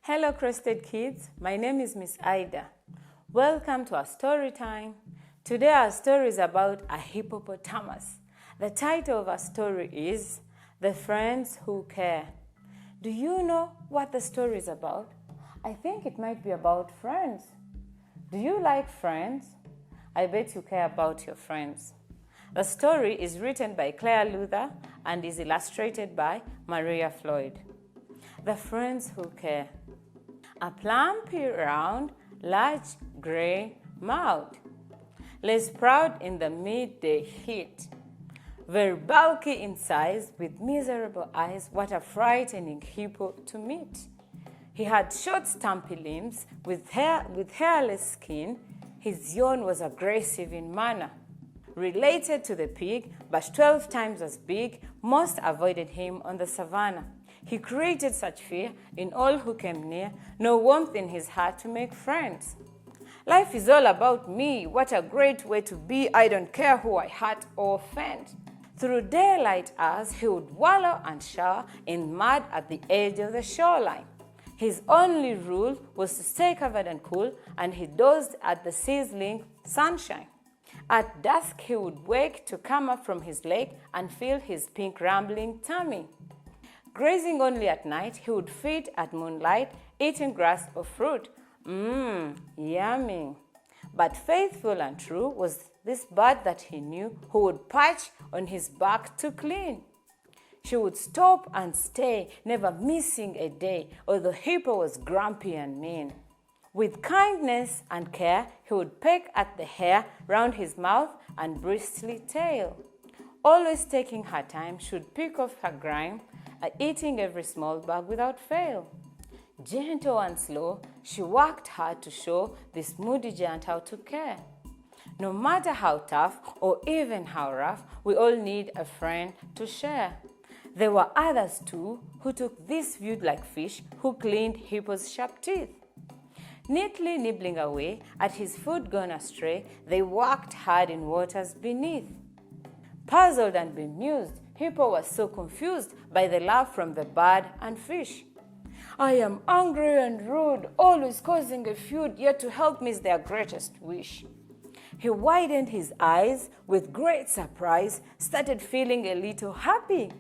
Hello, Crested Kids. My name is Miss Ida. Welcome to our story time. Today our story is about a hippopotamus. The title of our story is The Friends Who Care. Do you know what the story is about? I think it might be about friends. Do you like friends? I bet you care about your friends. The story is written by Claire Luther and is illustrated by Maria Floyd. The Friends Who Care. A plumpy, round, large, gray mouth lays proud in the midday heat. Very bulky in size, with miserable eyes, what a frightening hippo to meet. He had short, stumpy limbs with hairless skin. His yawn was aggressive in manner. Related to the pig, but 12 times as big, most avoided him on the savannah. He created such fear in all who came near, no warmth in his heart to make friends. Life is all about me. What a great way to be. I don't care who I hurt or offend. Through daylight hours, he would wallow and shower in mud at the edge of the shoreline. His only rule was to stay covered and cool, and he dozed at the sizzling sunshine. At dusk, he would wake to come up from his lake and feel his pink rumbling tummy. Grazing only at night, he would feed at moonlight, eating grass or fruit. Yummy. But faithful and true was this bird that he knew, who would perch on his back to clean. She would stop and stay, never missing a day, although Hippo was grumpy and mean. With kindness and care, he would peck at the hair round his mouth and bristly tail. Always taking her time, she'd pick off her grime, eating every small bug without fail. Gentle and slow, she worked hard to show this moody giant how to care. No matter how tough or even how rough, we all need a friend to share. There were others too who took this view like fish, who cleaned Hippo's sharp teeth. Neatly nibbling away at his food gone astray, they worked hard in waters beneath. Puzzled and bemused, Hippo was so confused by the laugh from the bird and fish. I am angry and rude, always causing a feud, yet to help me is their greatest wish. He widened his eyes with great surprise, started feeling a little happy.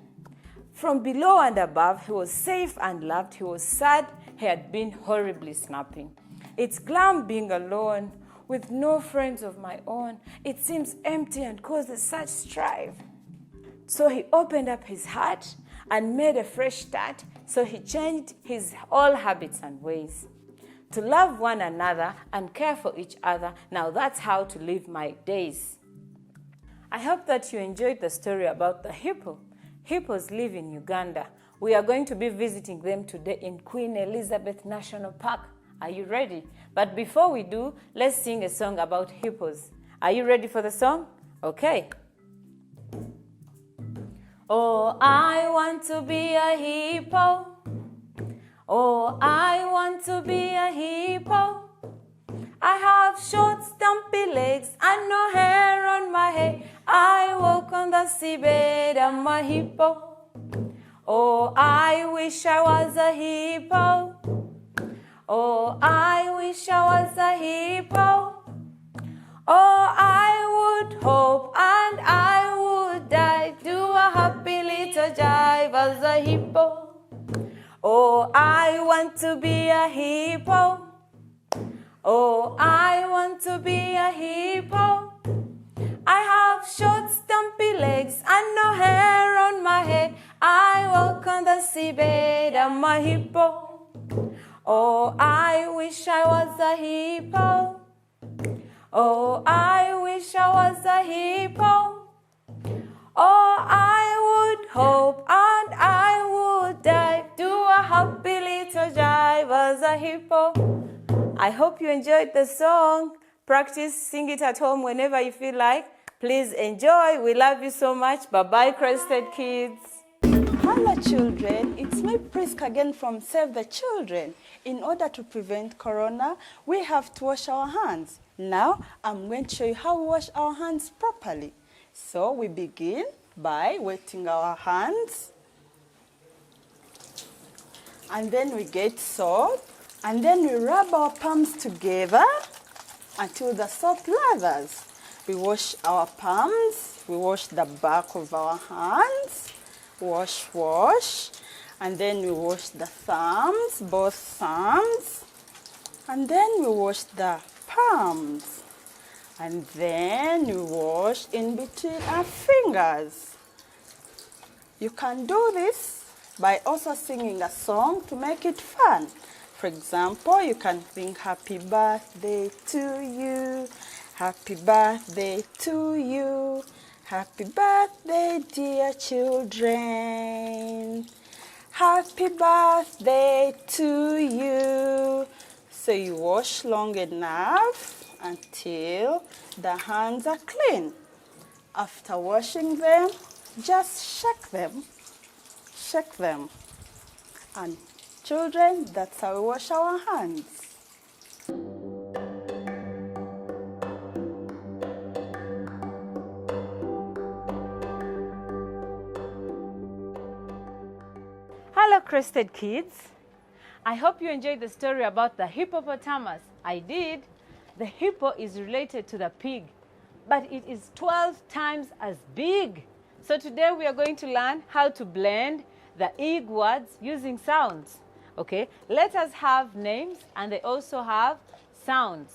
From below and above, he was safe and loved. He was sad he had been horribly snapping. It's glum being alone, with no friends of my own. It seems empty and causes such strife. So he opened up his heart and made a fresh start. So he changed his old habits and ways. To love one another and care for each other, now that's how to live my days. I hope that you enjoyed the story about the hippo. Hippos live in Uganda. We are going to be visiting them today in Queen Elizabeth National Park. Are you ready? But before we do, let's sing a song about hippos. Are you ready for the song? Okay. Oh, I want to be a hippo. Oh, I want to be a hippo. I have short, stumpy legs and no hair on my head. I walk on the seabed, I'm a hippo. Oh, I wish I was a hippo. Oh, I wish I was a hippo. Oh, I would hope and I would die, do a happy little jive as a hippo. Oh, I want to be a hippo. Oh, I want to be a hippo. I have short, stumpy legs and no hair on my head. I walk on the seabed, I'm a hippo. Oh, I wish I was a hippo. Oh, I wish I was a hippo. Oh, I would hope and I would die, do a happy little jive as a hippo. I hope you enjoyed the song. Practice, sing it at home whenever you feel like. Please enjoy. We love you so much. Bye-bye, Crested Kids. Hello children, it's me Priska again from Save the Children. In order to prevent corona, we have to wash our hands. Now, I'm going to show you how we wash our hands properly. So we begin by wetting our hands. And then we get soap. And then we rub our palms together until the soap lathers. We wash our palms, we wash the back of our hands, wash, and then we wash the thumbs, both thumbs, and then we wash the palms, and then we wash in between our fingers. You can do this by also singing a song to make it fun. For example, you can sing happy birthday to you, happy birthday to you, happy birthday dear children, happy birthday to you. So you wash long enough until the hands are clean. After washing them, just shake them. And children, that's how we wash our hands. Hello, Crested Kids. I hope you enjoyed the story about the hippopotamus. I did. The hippo is related to the pig, but it is 12 times as big. So today we are going to learn how to blend the ig words using sounds. Okay, letters have names and they also have sounds.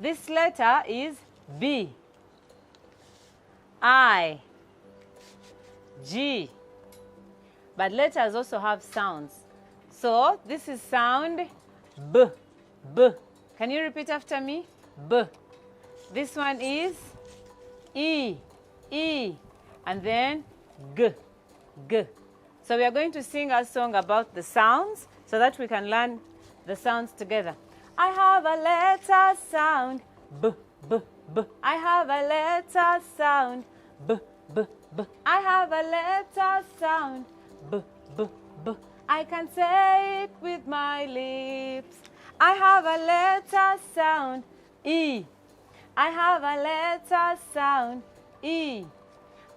This letter is B, I, G, but letters also have sounds. So this is sound B, B. Can you repeat after me? B. This one is E, E, and then G, G. So we are going to sing a song about the sounds so that we can learn the sounds together. I have a letter sound, B, B, B. I have a letter sound, B, B, B. I have a letter sound, B, B, B. I can say it with my lips. I have a letter sound, E. I have a letter sound, E.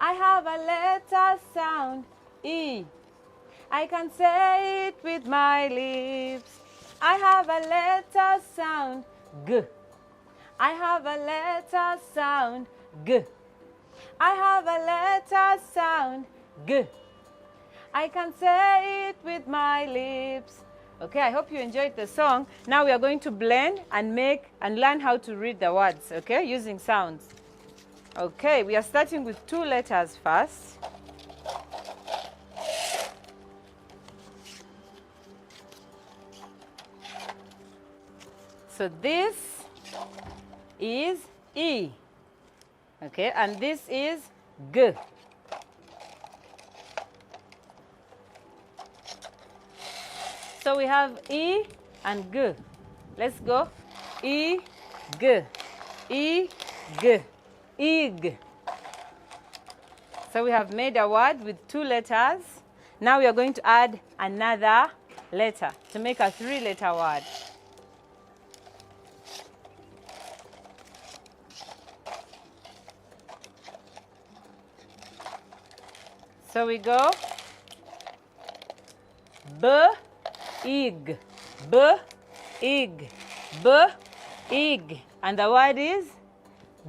I have a letter sound, E. I can say it with my lips. I have a letter sound, G. I have a letter sound, G. I have a letter sound, G. I can say it with my lips. Okay, I hope you enjoyed the song. Now we are going to blend and learn how to read the words, okay, using sounds. Okay, we are starting with 2 letters first. So this is E, okay, and this is G. So we have E and G. Let's go. E, G, E, G, Ig. So we have made a word with 2 letters. Now we are going to add another letter to make a 3-letter word. So we go B, ig, B, ig, B, ig. And the word is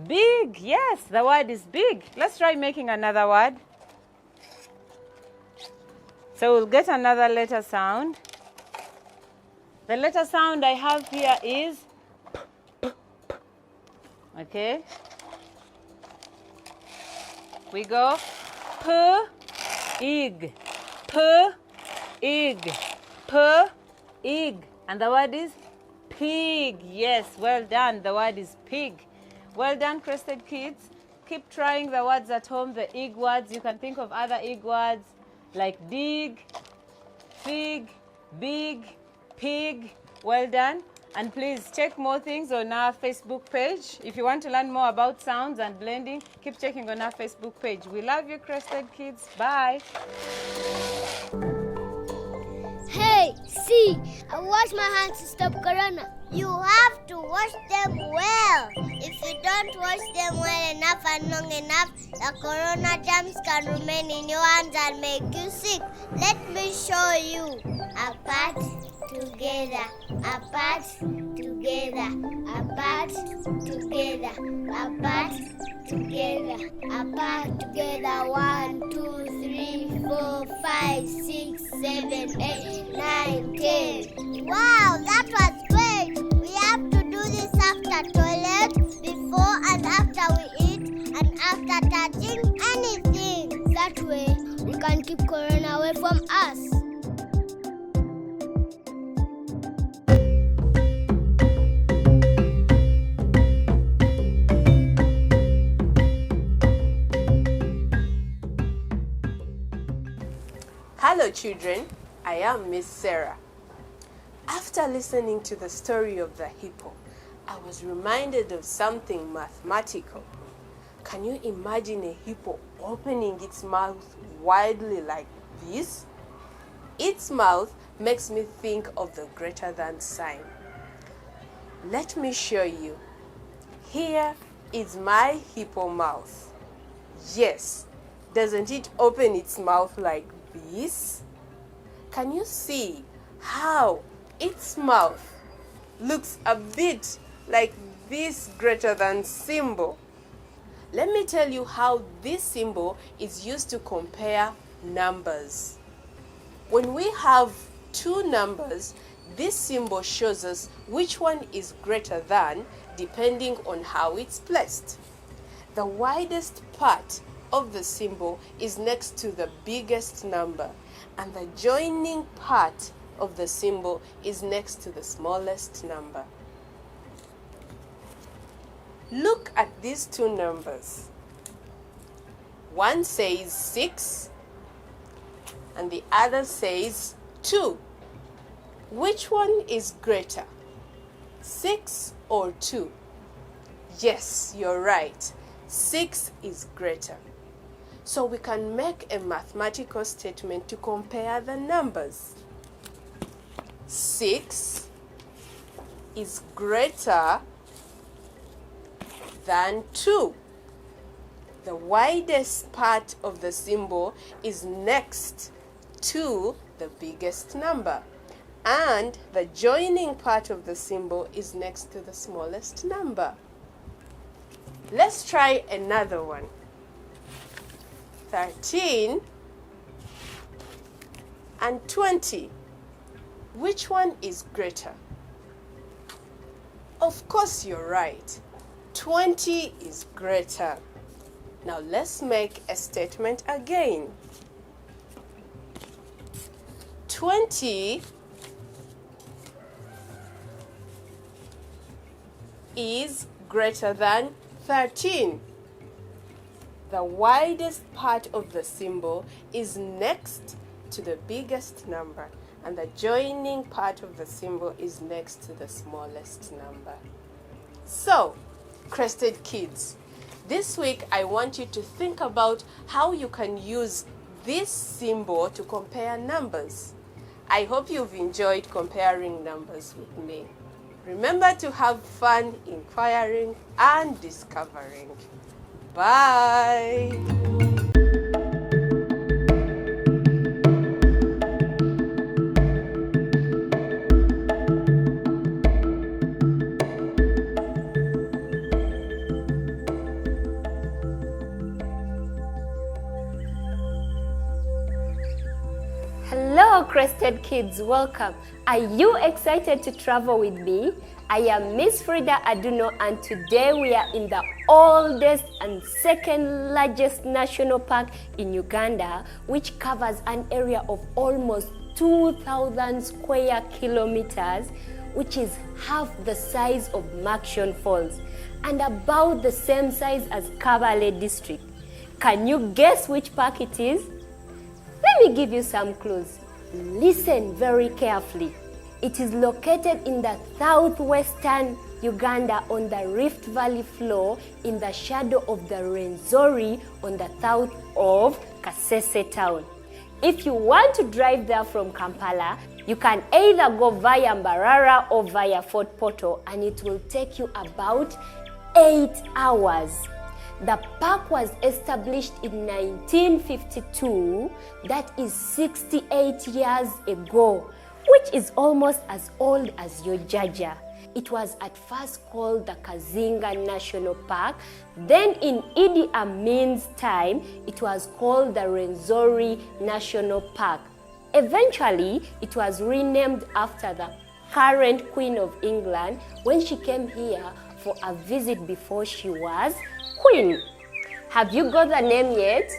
big. Yes, the word is big. Let's try making another word. So we'll get another letter sound. The letter sound I have here is P, P, P. Okay. We go P, ig, P, ig, P, ig. And the word is pig. Yes, well done. The word is pig. Well done, Crested Kids. Keep trying the words at home, the ig words. You can think of other ig words like dig, fig, big, pig. Well done. And please check more things on our Facebook page. If you want to learn more about sounds and blending, keep checking on our Facebook page. We love you, Crested Kids. Bye. Hey, see, I wash my hands to stop corona. You have to wash them well. If you don't wash them well enough and long enough, the corona germs can remain in your hands and make you sick. Let me show you. A part together, apart, together, apart, together, apart, together, apart, together. 1, 2, 3, 4, 5, 6, 7, 8, 9, 10. Wow, that was great. We have to do this after toilet, before and after we eat, and after touching anything. That way, we can keep corona away from us. Hello children, I am Miss Sarah. After listening to the story of the hippo, I was reminded of something mathematical. Can you imagine a hippo opening its mouth widely like this? Its mouth makes me think of the greater than sign. Let me show you. Here is my hippo mouth. Yes, doesn't it open its mouth like this? Can you see how its mouth looks a bit like this greater than symbol? Let me tell you how this symbol is used to compare numbers. When we have two numbers, this symbol shows us which one is greater than, depending on how it's placed. The widest part of the symbol is next to the biggest number, and the joining part of the symbol is next to the smallest number. Look at these two numbers. One says 6 and the other says 2. Which one is greater, 6 or 2? Yes, you're right. 6 is greater. So we can make a mathematical statement to compare the numbers. 6 is greater than 2. The widest part of the symbol is next to the biggest number, and the joining part of the symbol is next to the smallest number. Let's try another one. 13 and 20. Which one is greater? Of course, you're right. 20 is greater. Now let's make a statement again. 20 is greater than 13. The widest part of the symbol is next to the biggest number, and the joining part of the symbol is next to the smallest number. So, Crested Kids, this week I want you to think about how you can use this symbol to compare numbers. I hope you've enjoyed comparing numbers with me. Remember to have fun inquiring and discovering. Bye! Hello Crested Kids, welcome. Are you excited to travel with me? I am Miss Frida Aduno, and today we are in the oldest and second largest national park in Uganda, which covers an area of almost 2,000 square kilometers, which is half the size of Makshon Falls and about the same size as Kabale district. Can you guess which park it is? Let me give you some clues. Listen very carefully. It is located in the southwestern Uganda on the Rift Valley floor in the shadow of the Rwenzori on the south of Kasese town. If you want to drive there from Kampala, you can either go via Mbarara or via Fort Portal, and it will take you about 8 hours. The park was established in 1952, that is 68 years ago, which is almost as old as your Jaja. It was at first called the Kazinga National Park. Then in Idi Amin's time, it was called the Rwenzori National Park. Eventually, it was renamed after the current Queen of England when she came here for a visit before she was Queen. Have you got the name yet?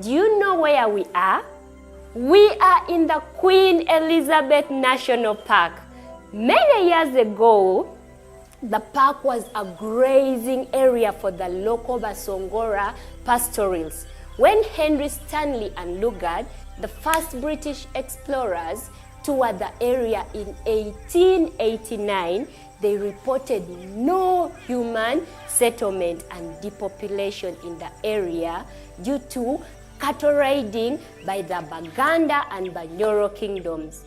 Do you know where we are? We are in the Queen Elizabeth National Park. Many years ago, the park was a grazing area for the local Basongora pastoralists. When Henry Stanley and Lugard, the first British explorers, toured the area in 1889, they reported no human settlement and depopulation in the area due to cattle raiding by the Baganda and Banyoro kingdoms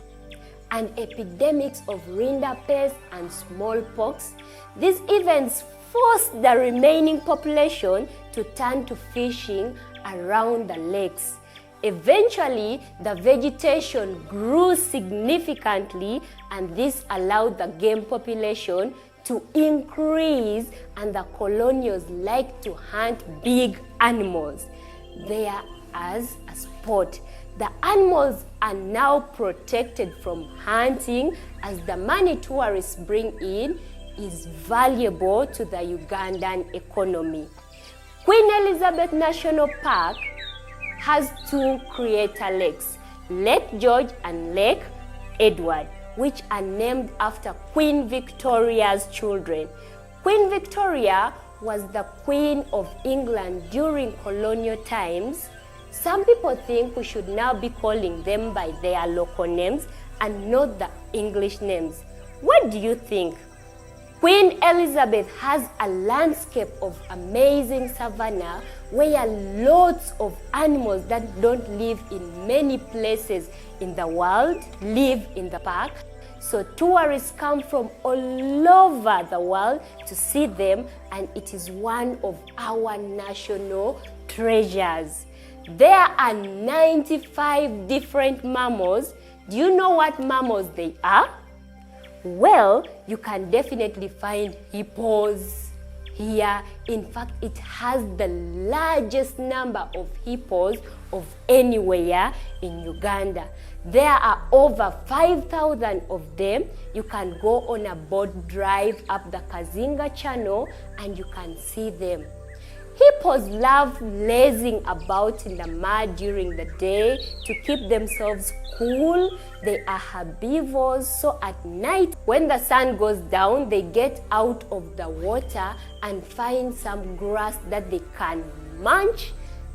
and epidemics of rinderpest and smallpox. These events forced the remaining population to turn to fishing around the lakes. Eventually, the vegetation grew significantly, and this allowed the game population to increase, and the colonials liked to hunt big animals there as a sport. The animals are now protected from hunting, as the money tourists bring in is valuable to the Ugandan economy. Queen Elizabeth National Park has two crater lakes, Lake George and Lake Edward, which are named after Queen Victoria's children. Queen Victoria was the Queen of England during colonial times. Some people think we should now be calling them by their local names and not the English names. What do you think? Queen Elizabeth has a landscape of amazing savanna where lots of animals that don't live in many places in the world live in the park. So tourists come from all over the world to see them, and it is one of our national treasures. There are 95 different mammals. Do you know what mammals they are? Well, you can definitely find hippos here. In fact, it has the largest number of hippos of anywhere in Uganda. There are over 5,000 of them. You can go on a boat drive up the Kazinga Channel and you can see them. Hippos love lazing about in the mud during the day to keep themselves cool. They are herbivores, so at night when the sun goes down, they get out of the water and find some grass that they can munch.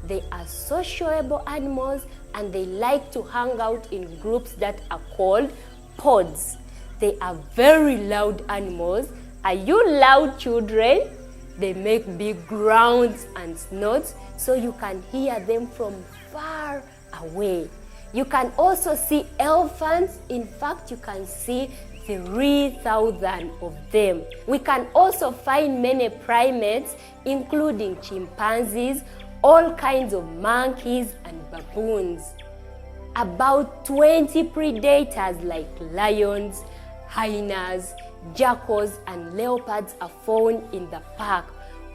They are sociable animals and they like to hang out in groups that are called pods. They are very loud animals. Are you loud, children? They make big growls and snorts, so you can hear them from far away. You can also see elephants. In fact, you can see 3,000 of them. We can also find many primates, including chimpanzees, all kinds of monkeys and baboons. About 20 predators like lions, hyenas, jackals and leopards are found in the park,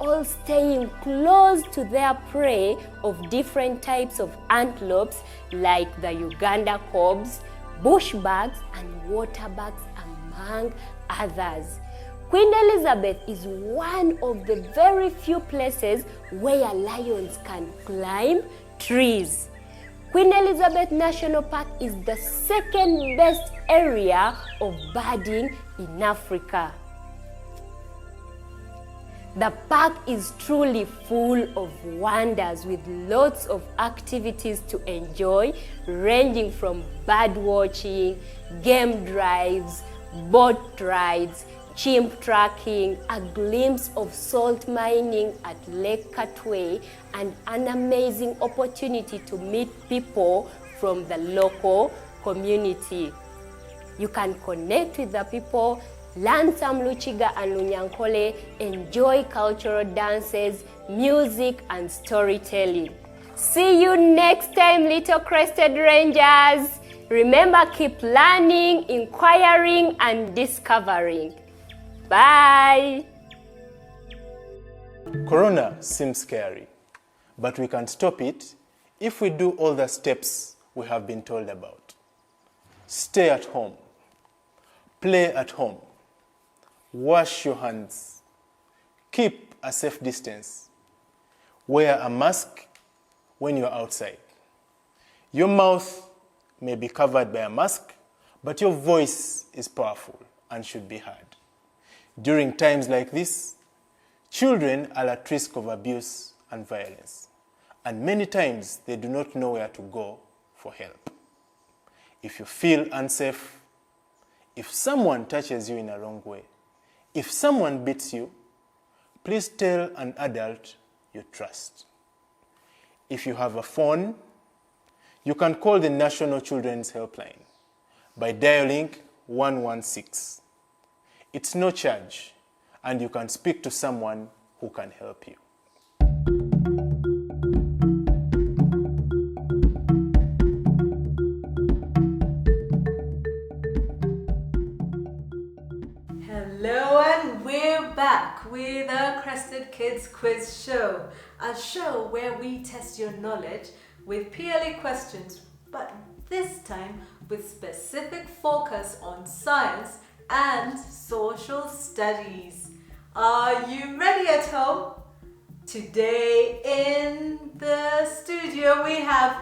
all staying close to their prey of different types of antelopes like the Uganda cobs, bushbugs and waterbugs, among others. Queen Elizabeth is one of the very few places where lions can climb trees. Queen Elizabeth National Park is the second best area of birding in Africa. The park is truly full of wonders with lots of activities to enjoy, ranging from bird watching, game drives, boat rides, chimp tracking, a glimpse of salt mining at Lake Katwe, and an amazing opportunity to meet people from the local community. You can connect with the people, learn some Luchiga and Lunyankole, enjoy cultural dances, music, and storytelling. See you next time, little Crested Rangers. Remember, keep learning, inquiring, and discovering. Bye. Corona seems scary, but we can stop it if we do all the steps we have been told about. Stay at home. Play at home. Wash your hands. Keep a safe distance. Wear a mask when you're outside. Your mouth may be covered by a mask, but your voice is powerful and should be heard. During times like this, children are at risk of abuse and violence, and many times they do not know where to go for help. If you feel unsafe, if someone touches you in a wrong way, if someone beats you, please tell an adult you trust. If you have a phone, you can call the National Children's Helpline by dialing 116. It's no charge, and you can speak to someone who can help you. Hello, and we're back with our Crested Kids quiz show, a show where we test your knowledge with PLA questions, but this time with specific focus on science and social studies. Are you ready at home? Today in the studio we have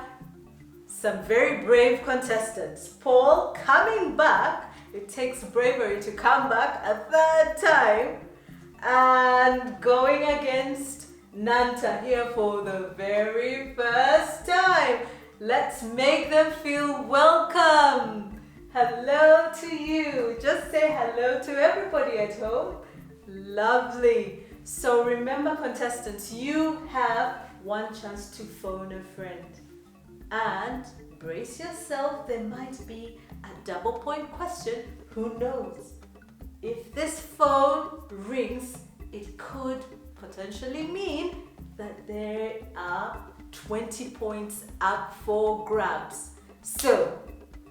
some very brave contestants. Paul coming back. It takes bravery to come back a third time. And going against Nanta here for the very first time. Let's make them feel welcome. Hello to you. Just say hello to everybody at home. Lovely. So remember, contestants, you have one chance to phone a friend. And brace yourself, there might be a double point question. Who knows? If this phone rings, it could potentially mean that there are 20 points up for grabs. So,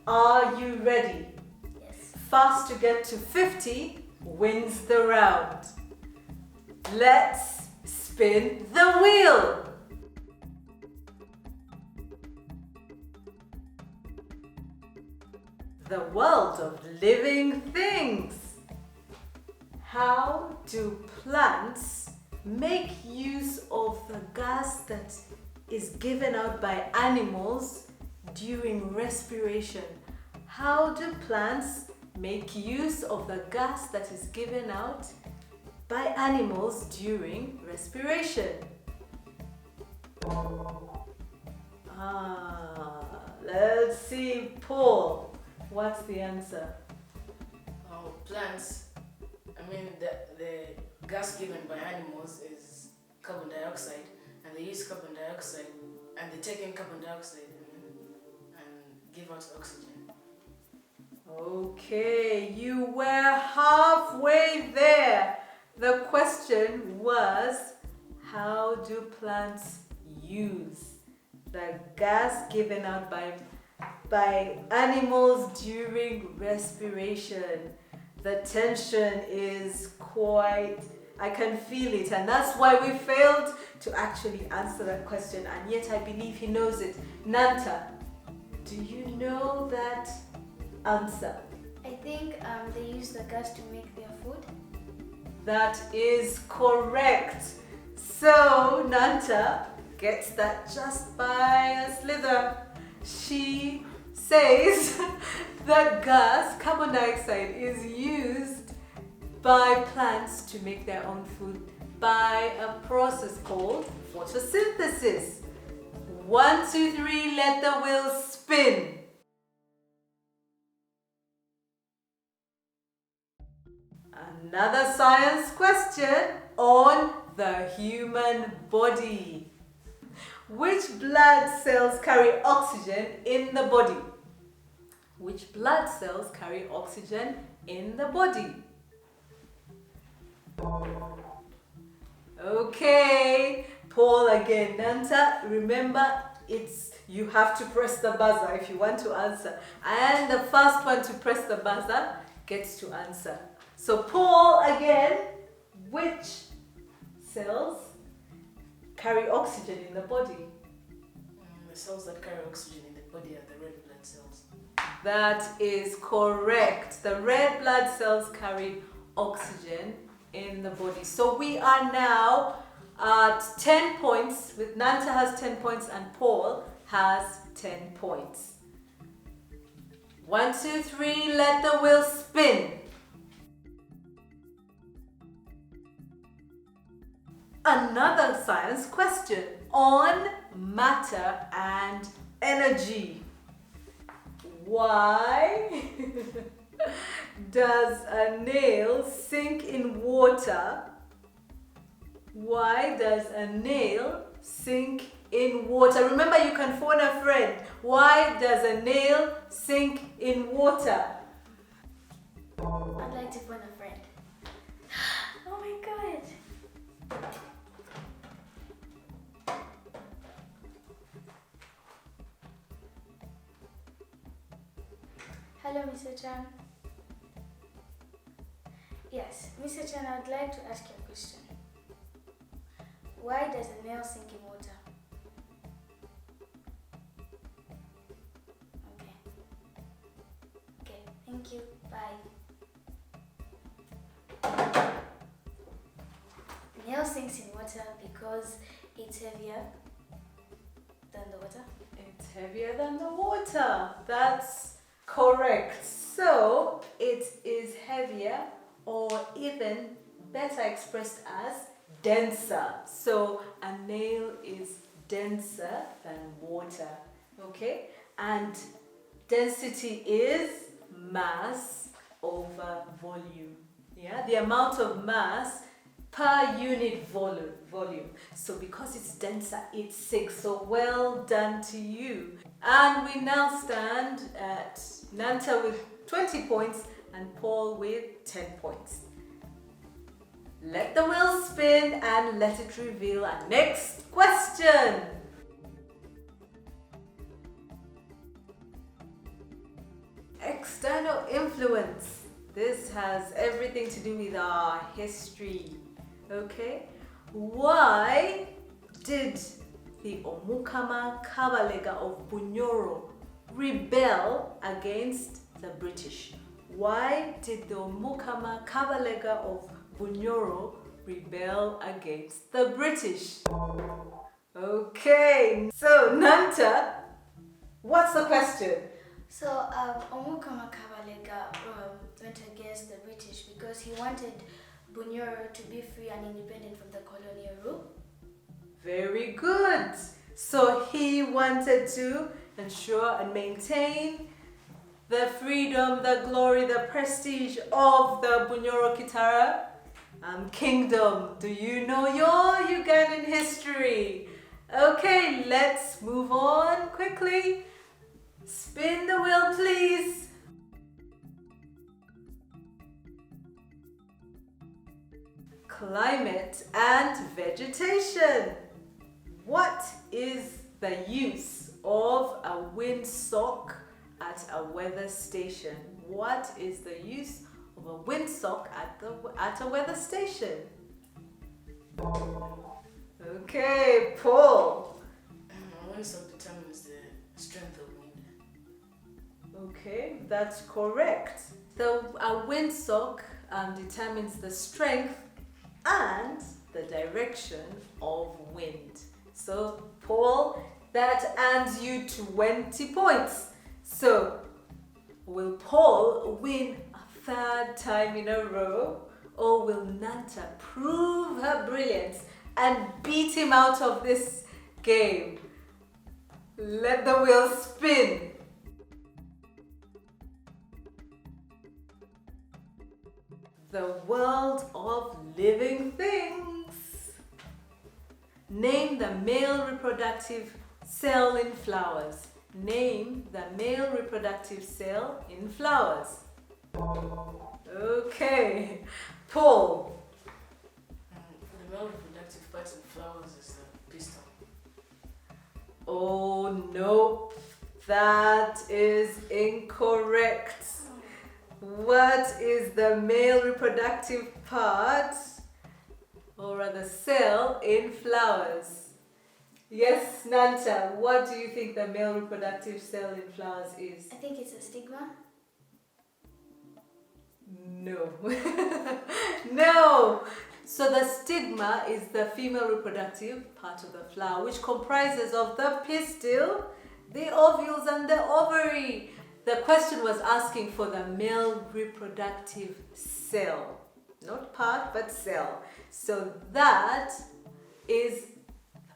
are you ready? Yes. Fast to get to 50 wins the round. Let's spin the wheel. The world of living things. How do plants make use of the gas that is given out by animals during respiration? How do plants make use of the gas that is given out by animals during respiration? Let's see, Paul. What's the answer? Plants, the gas given by animals is carbon dioxide, and they use carbon dioxide, and they take in carbon dioxide and give out oxygen. Okay, you were halfway there. The question was, how do plants use the gas given out by animals during respiration? The tension is quite, I can feel it, and that's why we failed to actually answer that question, and yet I believe he knows it. Nanta, do you know that answer? I think they use the gas to make their food. That is correct. So Nanta gets that just by a slither. She says that gas, carbon dioxide, is used by plants to make their own food by a process called photosynthesis. 1, 2, 3, let the wheels spin. Another science question on the human body. Which blood cells carry oxygen in the body? Which blood cells carry oxygen in the body? Okay, Paul again. Nanta, remember, you have to press the buzzer if you want to answer. And the first one to press the buzzer gets to answer. So Paul, again, which cells carry oxygen in the body? The cells that carry oxygen in the body are the red blood cells. That is correct. The red blood cells carry oxygen in the body. So we are now at 10 points. With Nanta has 10 points and Paul has 10 points. 1, 2, 3, let the wheel spin. Another science question on matter and energy. Why does a nail sink in water? Why does a nail sink in water? Remember, you can phone a friend. Why does a nail sink in water? I'd like to phone a friend. Oh my god. Hello, Mr. Chan. Yes, Mr. Chan, I would like to ask you a question. Why does a nail sink in water? Okay, thank you. Bye. Nail sinks in water because it's heavier than the water. It's heavier than the water. That's correct. So it is heavier, or even better expressed as denser. So a nail is denser than water. Okay? And density is mass over volume. Yeah? The amount of mass per unit volume. So because it's denser, it sinks. So well done to you. And we now stand at Nanta with 20 points and Paul with 10 points. Let the wheel spin and let it reveal our next question. External influence. This has everything to do with our history. Okay? Why did the Omukama Kabalega of Bunyoro rebel against the British? Why did the Omukama Kabalega of Bunyoro rebel against the British? Okay, so Nanta, what's the question? So, Omukama Kabalega went against the British because he wanted Bunyoro to be free and independent from the colonial rule. Very good. So he wanted to ensure and maintain the freedom, the glory, the prestige of the Bunyoro Kitara kingdom. Do you know your Ugandan history? Okay, let's move on quickly. Spin the wheel, please. Climate and vegetation. What is the use of a windsock at a weather station? What is the use of a windsock at a weather station? Okay, Paul. A windsock determines the strength of wind. Okay, that's correct. So a windsock determines the strength and the direction of wind. So Paul, that earns you 20 points. So will Paul win a third time in a row, or will Nanta prove her brilliance and beat him out of this game? Let the wheel spin. The world of living things. Name the male reproductive cell in flowers. Name the male reproductive cell in flowers. Okay, Paul. The male reproductive part in flowers is the pistil. Oh no, that is incorrect. What is the male reproductive part, or rather cell, in flowers? Yes, Nanta, what do you think the male reproductive cell in flowers is? I think it's a stigma. No. No! So the stigma is the female reproductive part of the flower, which comprises of the pistil, the ovules, and the ovary. The question was asking for the male reproductive cell. Not part, but cell. So that is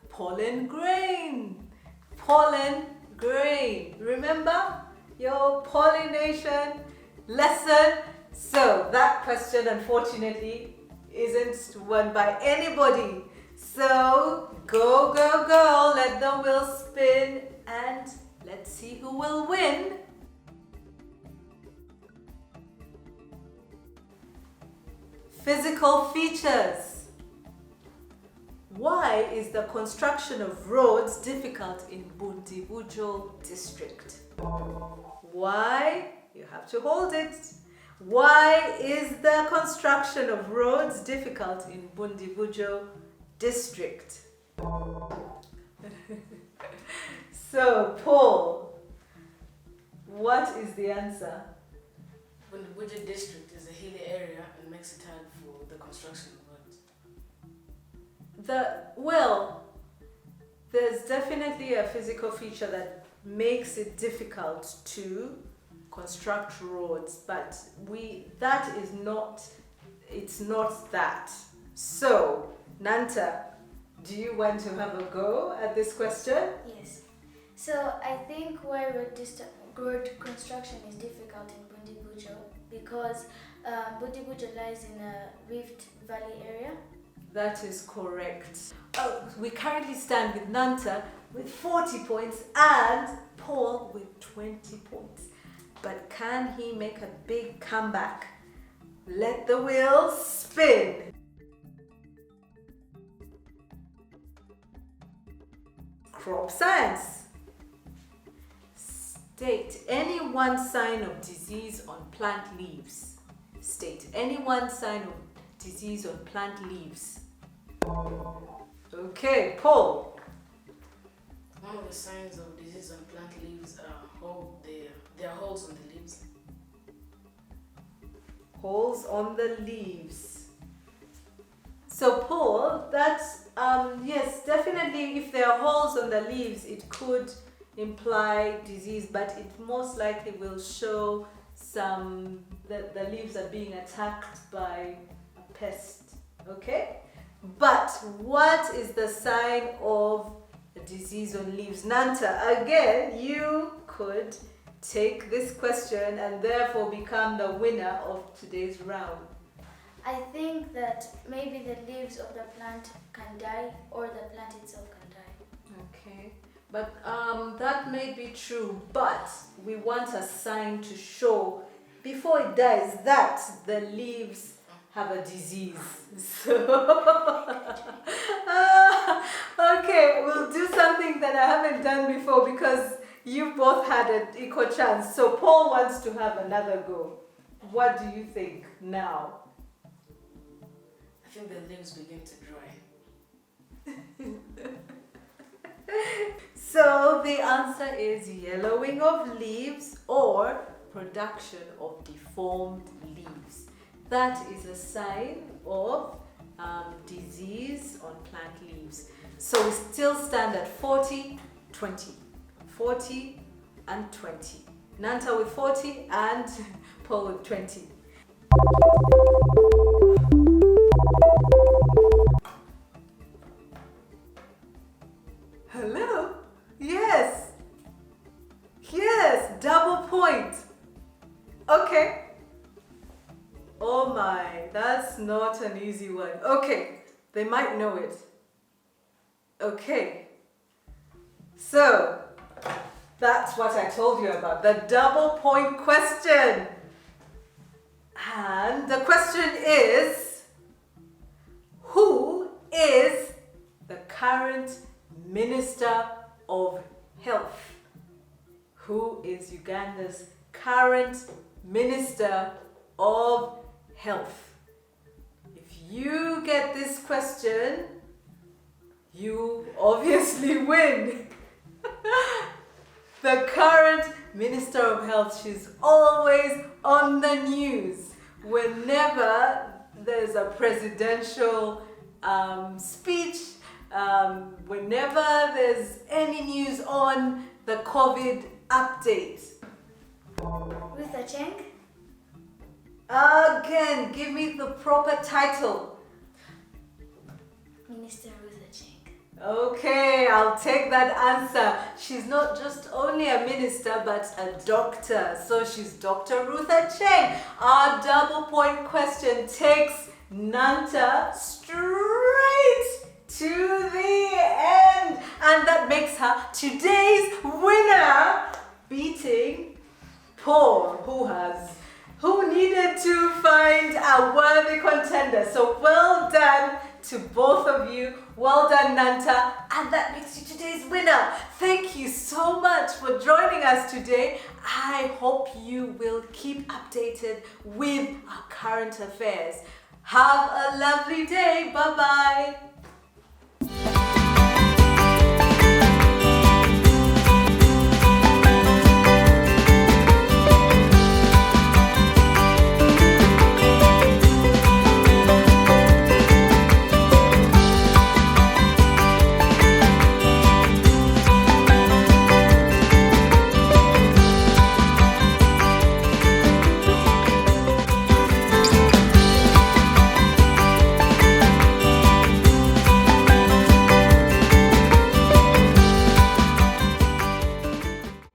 pollen grain. Pollen grain. Remember your pollination lesson? So that question, unfortunately, isn't won by anybody. So go, go, go. Let the wheel spin and let's see who will win. Physical features. Why is the construction of roads difficult in Bundibujo district? Why? You have to hold it. Why is the construction of roads difficult in Bundibujo district? So, Paul, what is the answer? When the Buja district is a hilly area and makes it hard for the construction of roads. There's definitely a physical feature that makes it difficult to construct roads, but it's not that. So, Nanta, do you want to have a go at this question? Yes. So I think why road construction is difficult in Bundibujo because Bundibujo lies in a Rift Valley area. That is correct. Oh, we currently stand with Nanta with 40 points and Paul with 20 points. But can he make a big comeback? Let the wheel spin. Crop science. State any one sign of disease on plant leaves. State any one sign of disease on plant leaves. Okay, Paul. One of the signs of disease on plant leaves are there are holes on the leaves. Holes on the leaves. So Paul, that's yes, definitely if there are holes on the leaves, it could imply disease, but it most likely will show the leaves are being attacked by a pest. Okay? But what is the sign of a disease on leaves? Nanta, again, you could take this question and therefore become the winner of today's round. I think that maybe the leaves of the plant can die or the plant itself can die. Okay, but that may be true, but we want a sign to show before it dies that the leaves have a disease. So, okay, we'll do something that I haven't done before because you both had an equal chance. So Paul wants to have another go. What do you think now? I think the leaves begin to dry. So the answer is yellowing of leaves or production of deformed leaves. That is a sign of disease on plant leaves. So we still stand at 40, 20. 40 and 20. Nanta with 40 and Paul with 20. Hello? Yes. Yes, double point. Okay. Oh my, that's not an easy one. Okay, they might know it. Okay. So, that's what I told you about, the double point question. And the question is, who is the current Minister of Health. Who is Uganda's current Minister of Health? If you get this question, you obviously win. The current Minister of Health, she's always on the news. Whenever there's a presidential speech, whenever there's any news on the COVID update. Ruth Acheng? Again, give me the proper title. Minister Ruth Acheng. Okay, I'll take that answer. She's not just only a minister, but a doctor. So she's Dr. Ruth Acheng. Our double point question takes Nanta straight to the end. And that makes her today's winner, beating Paul, who needed to find a worthy contender. So well done to both of you. Well done, Nanta. And that makes you today's winner. Thank you so much for joining us today. I hope you will keep updated with our current affairs. Have a lovely day. Bye-bye.